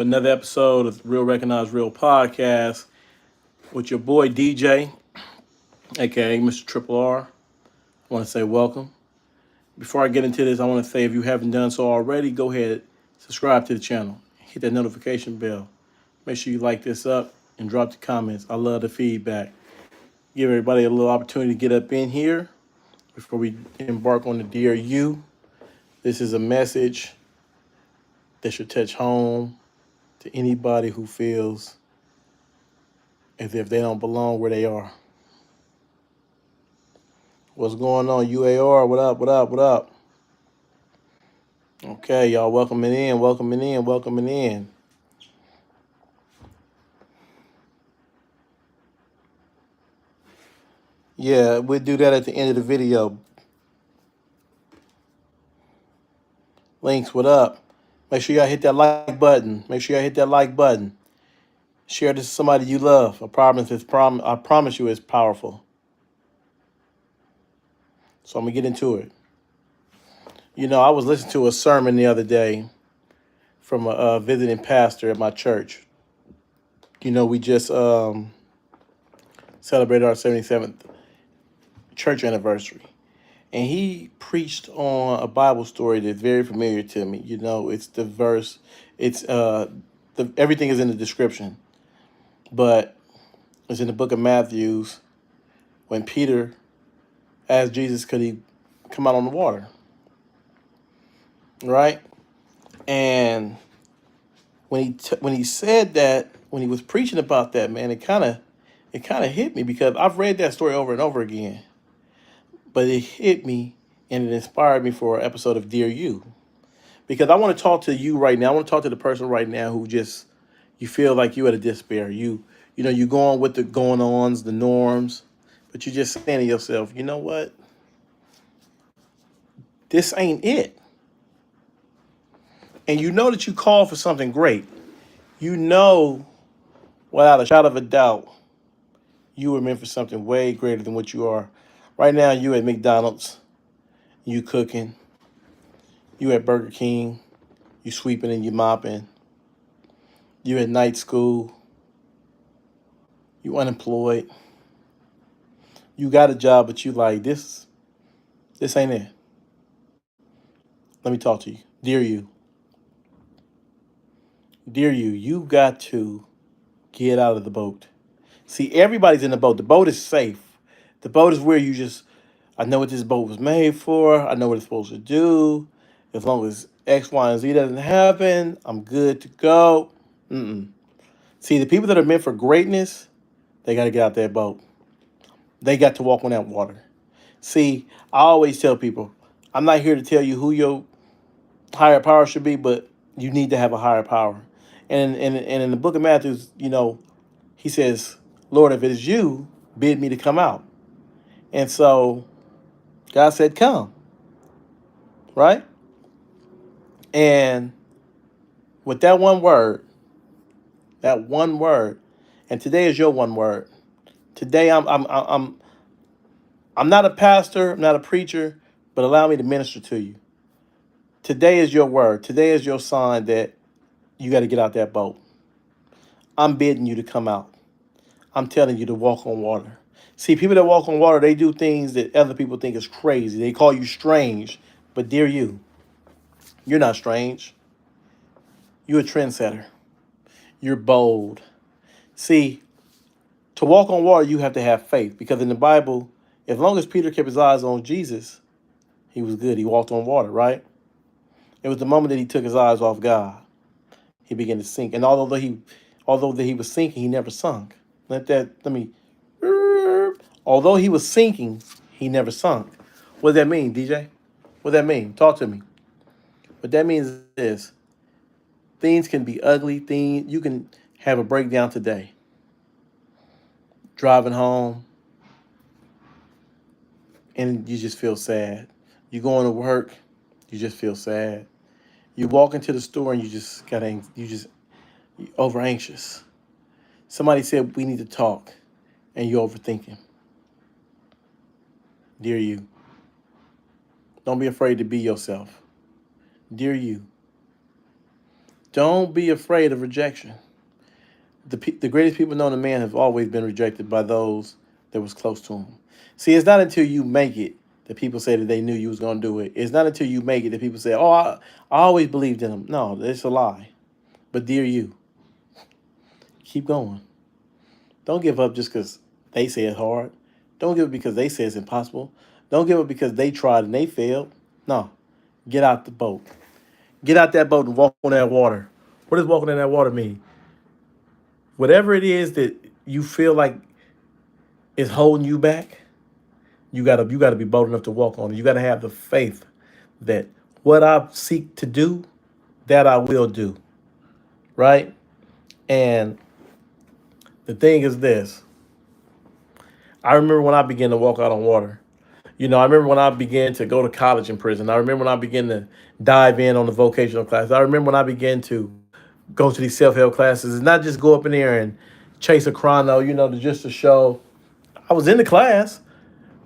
another episode of Real Recognize Real Podcast with your boy DJ, aka Mr. Triple R. I want to say welcome. Before I get into this, I want to say if you haven't done so already, go ahead, subscribe to the channel, hit that notification bell. Make sure you like this up and drop the comments. I love the feedback. Give everybody a little opportunity to get up in here before we embark on the Dear You. This is a message that should touch home to anybody who feels as if they don't belong where they are. What's going on, UAR? What up, what up, what up? Okay, y'all, welcoming in. Yeah, we'll do that at the end of the video. Links, what up? Make sure y'all hit that like button. Share this with somebody you love. I promise you it's powerful. So I'm gonna get into it. You know, I was listening to a sermon the other day from a visiting pastor at my church. You know, we just celebrated our 77th church anniversary. And he preached on a Bible story that's very familiar to me. You know, it's the verse, everything is in the description, but it's in the book of Matthews when Peter asked Jesus, could he come out on the water? Right? And when he said that, when he was preaching about that, man, it kind of hit me because I've read that story over and over again. But it hit me and it inspired me for an episode of Dear You. Because I want to talk to you right now. I want to talk to the person right now who just, you feel like you at a despair. You know, you go on with the going ons, the norms, but you just saying to yourself, you know what? This ain't it. And you know that you call for something great. You know, without a shadow of a doubt, you were meant for something way greater than what you are. Right now, you at McDonald's, you cooking, you at Burger King, you sweeping and you mopping, you at night school, you unemployed, you got a job, but you like this ain't it. Let me talk to you. Dear you, you got to get out of the boat. See, everybody's in the boat. The boat is safe. The boat is where you just, I know what this boat was made for. I know what it's supposed to do. As long as X, Y, and Z doesn't happen, I'm good to go. Mm-mm. See, the people that are meant for greatness, they got to get out that boat. They got to walk on that water. See, I always tell people, I'm not here to tell you who your higher power should be, but you need to have a higher power. And in the book of Matthew, you know, he says, Lord, if it is you, bid me to come out. And so God said, come, right? And with that one word, and today is your one word. Today I'm not a pastor, I'm not a preacher, but allow me to minister to you. Today is your word. Today is your sign that you got to get out that boat. I'm bidding you to come out. I'm telling you to walk on water. See, people that walk on water, they do things that other people think is crazy. They call you strange. But dear you, you're not strange. You're a trendsetter. You're bold. See, to walk on water, you have to have faith. Because in the Bible, as long as Peter kept his eyes on Jesus, he was good. He walked on water, right? It was the moment that he took his eyes off God, he began to sink. And although that he was sinking, he never sunk. Let me Although he was sinking, he never sunk. What does that mean, DJ? What does that mean? Talk to me. What that means is things can be ugly. You can have a breakdown today. Driving home and you just feel sad. You going to work, you just feel sad. You walk into the store and you over anxious. Somebody said we need to talk and you're overthinking. Dear you, don't be afraid to be yourself. Dear you, Don't be afraid of rejection. The greatest people known to man have always been rejected by those that was close to him. See, it's not until you make it that people say that they knew you was gonna do it. It's not until you make it that people say, "Oh, I always believed in him." No, it's a lie. But dear you, keep going. Don't give up just because they say it's hard. Don't give up because they say it's impossible. Don't give up because they tried and they failed. No, get out the boat. Get out that boat and walk on that water. What does walking in that water mean? Whatever it is that you feel like is holding you back, you gotta be bold enough to walk on it. You gotta have the faith that what I seek to do, that I will do. Right? And the thing is this. I remember when I began to walk out on water. I remember when I began to go to college in prison. I remember when I began to dive in on the vocational class. I remember when I began to go to these self-help classes and not just go up in there and chase a chrono, just to show I was in the class.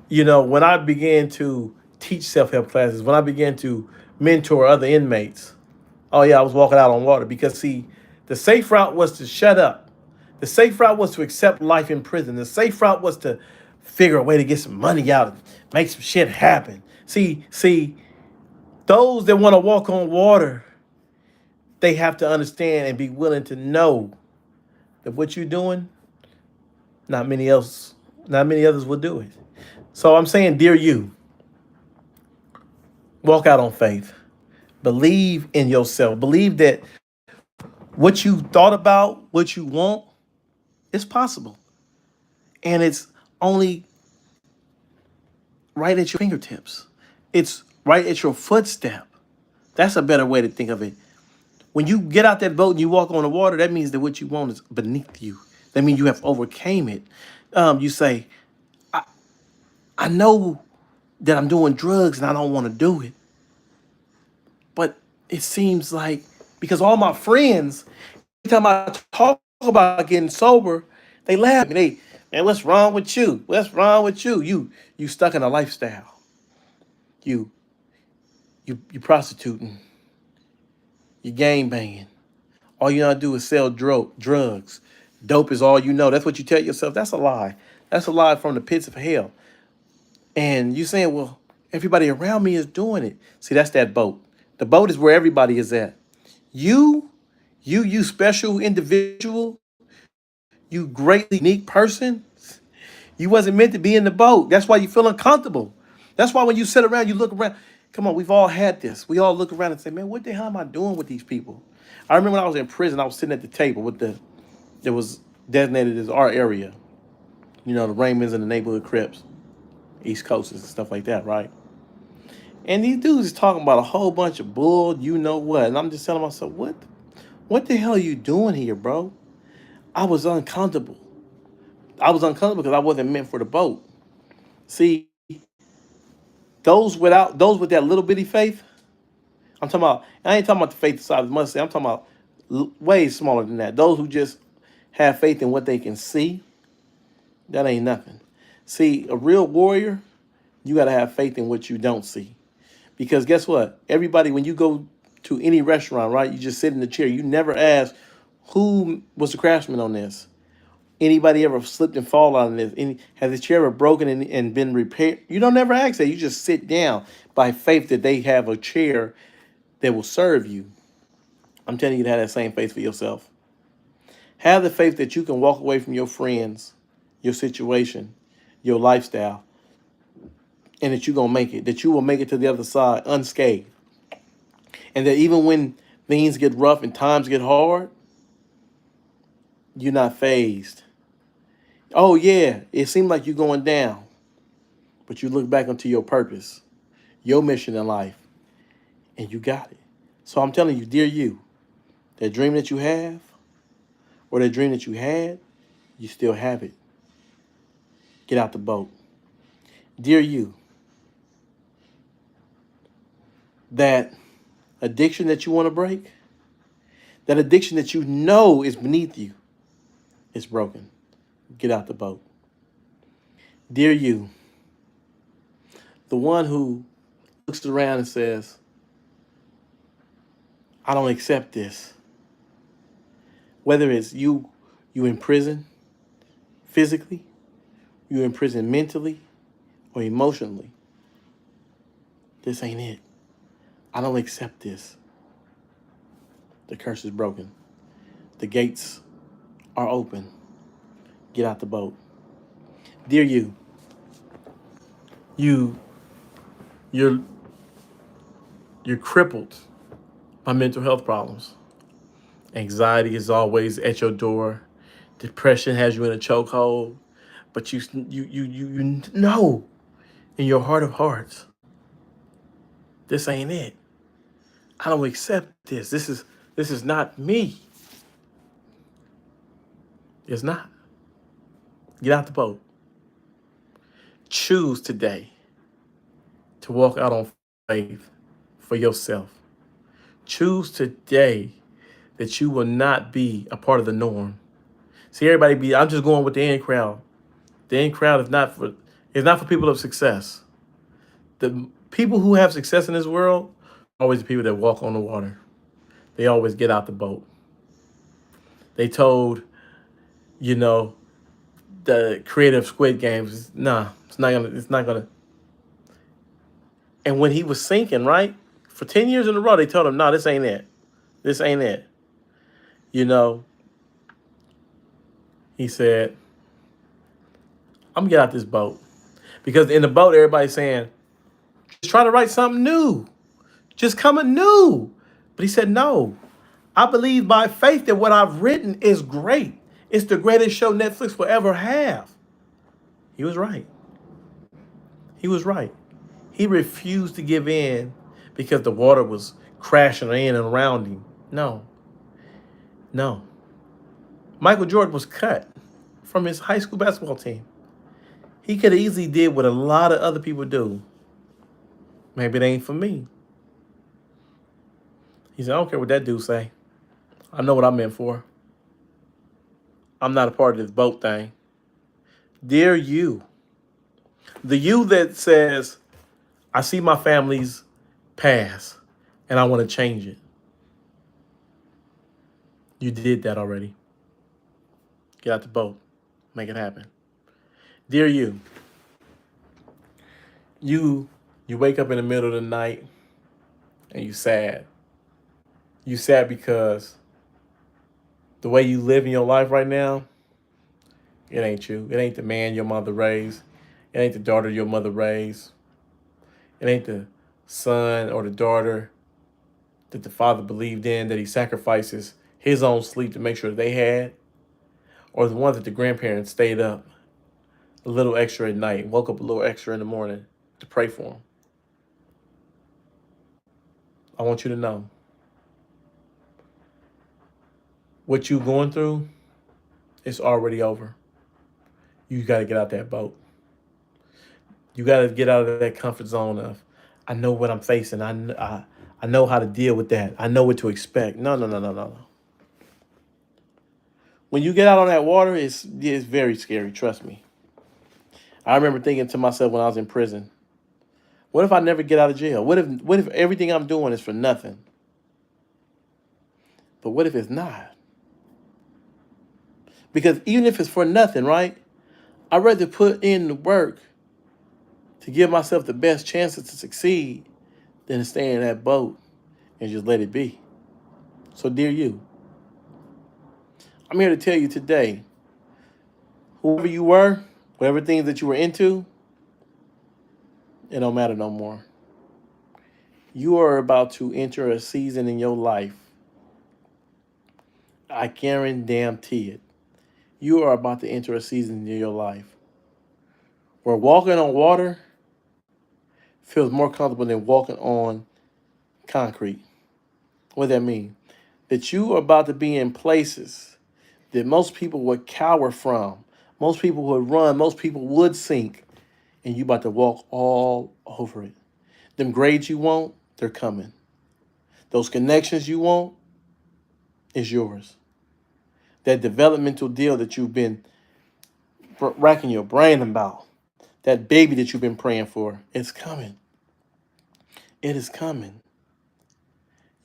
When I began to teach self-help classes, when I began to mentor other inmates, oh yeah, I was walking out on water because see, the safe route was to shut up. The safe route was to accept life in prison. The safe route was to figure a way to get some money out, make some shit happen. See, those that want to walk on water, they have to understand and be willing to know that what you're doing, not many else, not many others will do it. So I'm saying, dear you, walk out on faith. Believe in yourself. Believe that what you thought about, what you want, is possible. And it's only right at your fingertips. It's right at your footstep. That's a better way to think of it. When you get out that boat and you walk on the water, that means that what you want is beneath you. That means you have overcame it. You say, I know that I'm doing drugs and I don't want to do it. But it seems like because all my friends, every time I talk about getting sober, they laugh at me. Man, what's wrong with you? What's wrong with you? You stuck in a lifestyle. You you prostituting. You gang banging. All you know how to do is sell drugs. Dope is all you know. That's what you tell yourself. That's a lie. That's a lie from the pits of hell. And you saying, well, everybody around me is doing it. See, that's that boat. The boat is where everybody is at. You, you special individual, you greatly unique person, you wasn't meant to be in the boat. That's why you feel uncomfortable. That's why when you sit around, you look around. Come on, we've all had this. We all look around and say, man, what the hell am I doing with these people? I remember when I was in prison, I was sitting at the table with that was designated as our area. The Raymonds and the neighborhood Crips, East Coasters and stuff like that, right? And these dudes is talking about a whole bunch of bull, you know what? And I'm just telling myself, what the hell are you doing here, bro? I was uncomfortable. I was uncomfortable because I wasn't meant for the boat. See, those with that little bitty faith, I'm talking about. I ain't talking about the faith the size of mustard. I'm talking about way smaller than that. Those who just have faith in what they can see, that ain't nothing. See, a real warrior, you got to have faith in what you don't see. Because guess what? Everybody, when you go to any restaurant, right, you just sit in the chair. You never ask who was the craftsman on this. Anybody ever slipped and fall on this? Has the chair ever broken and been repaired? You don't never ask that. You just sit down by faith that they have a chair that will serve you. I'm telling you to have that same faith for yourself. Have the faith that you can walk away from your friends, your situation, your lifestyle, and that you're going to make it, that you will make it to the other side unscathed. And that even when things get rough and times get hard, you're not phased. Oh, yeah, it seemed like you're going down, but you look back onto your purpose, your mission in life, and you got it. So I'm telling you, dear you, that dream that you have or that dream that you had, you still have it. Get out the boat. Dear you, that addiction that you want to break, that addiction that you know is beneath you, is broken. Get out the boat. Dear you, the one who looks around and says, I don't accept this. Whether it's you in prison physically, you in prison mentally or emotionally, this ain't it. I don't accept this. The curse is broken. The gates are open. Get out the boat. Dear you, you you're you're crippled by mental health problems. Anxiety is always at your door. Depression has you in a chokehold. But you know in your heart of hearts, this ain't it. I don't accept this. This is not me. It's not. Get out the boat. Choose today to walk out on faith for yourself. Choose today that you will not be a part of the norm. See, I'm just going with the in crowd. The in crowd is not for people of success. The people who have success in this world are always the people that walk on the water. They always get out the boat. They told, you know, the creative Squid Games, nah, it's not gonna. And when he was sinking, right, for 10 years in a row, they told him, no, this ain't it. This ain't it. You know, he said, I'm gonna get out this boat. Because in the boat, everybody's saying, just try to write something new. Just come anew. But he said, no. I believe by faith that what I've written is great. It's the greatest show Netflix will ever have. He was right. He was right. He refused to give in because the water was crashing in and around him. No, no. Michael Jordan was cut from his high school basketball team. He could have easily did what a lot of other people do. Maybe it ain't for me. He said, I don't care what that dude say. I know what I'm in for. I'm not a part of this boat thing. Dear you, the you that says, I see my family's past and I want to change it. You did that already. Get out the boat. Make it happen. Dear you, you you wake up in the middle of the night and you sad. You sad because the way you live in your life right now, it ain't you. It ain't the man your mother raised. It ain't the daughter your mother raised. It ain't the son or the daughter that the father believed in, that he sacrifices his own sleep to make sure they had, or the one that the grandparents stayed up a little extra at night, woke up a little extra in the morning to pray for him. I want you to know what you going through is already over. You got to get out that boat. You got to get out of that comfort zone of, I know what I'm facing. I know how to deal with that. I know what to expect. No, no, no, no, no, no. When you get out on that water, it's very scary. Trust me. I remember thinking to myself when I was in prison, what if I never get out of jail? What if everything I'm doing is for nothing? But what if it's not? Because even if it's for nothing, right? I'd rather put in the work to give myself the best chances to succeed than to stay in that boat and just let it be. So, dear you, I'm here to tell you today, whoever you were, whatever things that you were into, it don't matter no more. You are about to enter a season in your life. I guarantee it. You are about to enter a season in your life where walking on water feels more comfortable than walking on concrete. What does that mean? That you are about to be in places that most people would cower from, most people would run, most people would sink, and you about to walk all over it. Them grades you want, they're coming. Those connections you want is yours. That developmental deal that you've been racking your brain about, that baby that you've been praying for, it's coming. It is coming.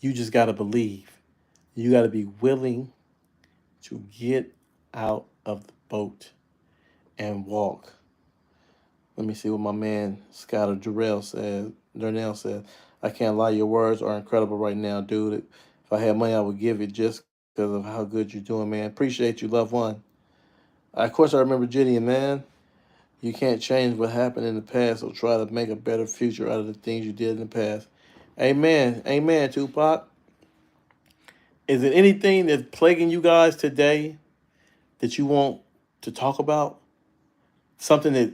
You just got to believe. You got to be willing to get out of the boat and walk. Let me see what my man Scott or Darnell said. I can't lie, your words are incredible right now, dude. If I had money, I would give it just because of how good you're doing, man. Appreciate you, loved one. Of course, I remember Gideon, man. You can't change what happened in the past, so try to make a better future out of the things you did in the past. Amen. Amen, Tupac. Is it anything that's plaguing you guys today that you want to talk about? Something that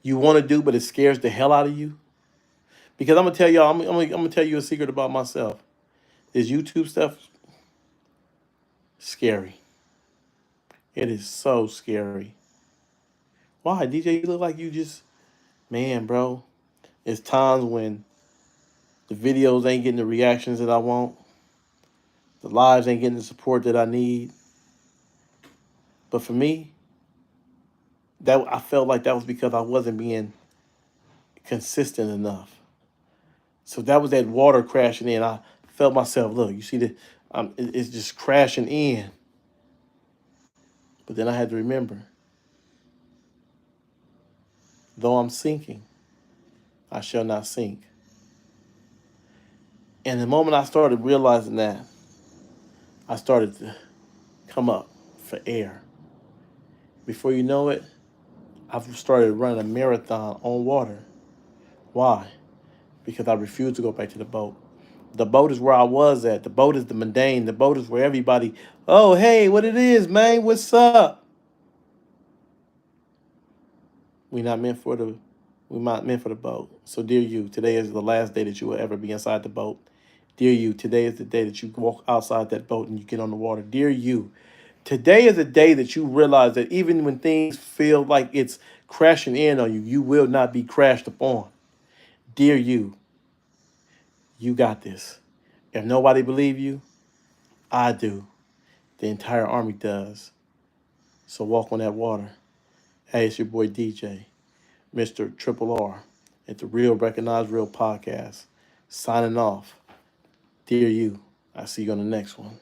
you want to do, but it scares the hell out of you? Because I'm gonna tell y'all, I'm gonna tell you a secret about myself. This YouTube stuff, scary. It is so scary. Why, DJ? You look like you just, man, bro. It's times when the videos ain't getting the reactions that I want. The lives ain't getting the support that I need. But for me, that I felt like that was because I wasn't being consistent enough. So that was that water crashing in. I felt myself. Look, you see it's just crashing in. But then I had to remember, though I'm sinking, I shall not sink. And the moment I started realizing that, I started to come up for air. Before you know it, I've started running a marathon on water. Why? Because I refuse to go back to the boat. The boat is where I was at. The boat is the mundane. The boat is where everybody, oh, hey, what it is, man? What's up? We not meant for the we're not meant for the boat. So dear you, today is the last day that you will ever be inside the boat. Dear you, today is the day that you walk outside that boat and you get on the water. Dear you, today is the day that you realize that even when things feel like it's crashing in on you, you will not be crashed upon. Dear you got this. If nobody believe you, I do. The entire army does. So walk on that water. Hey, it's your boy DJ, Mr. Triple R, at the Real Recognize Real podcast. Signing off. Dear you, I'll see you on the next one.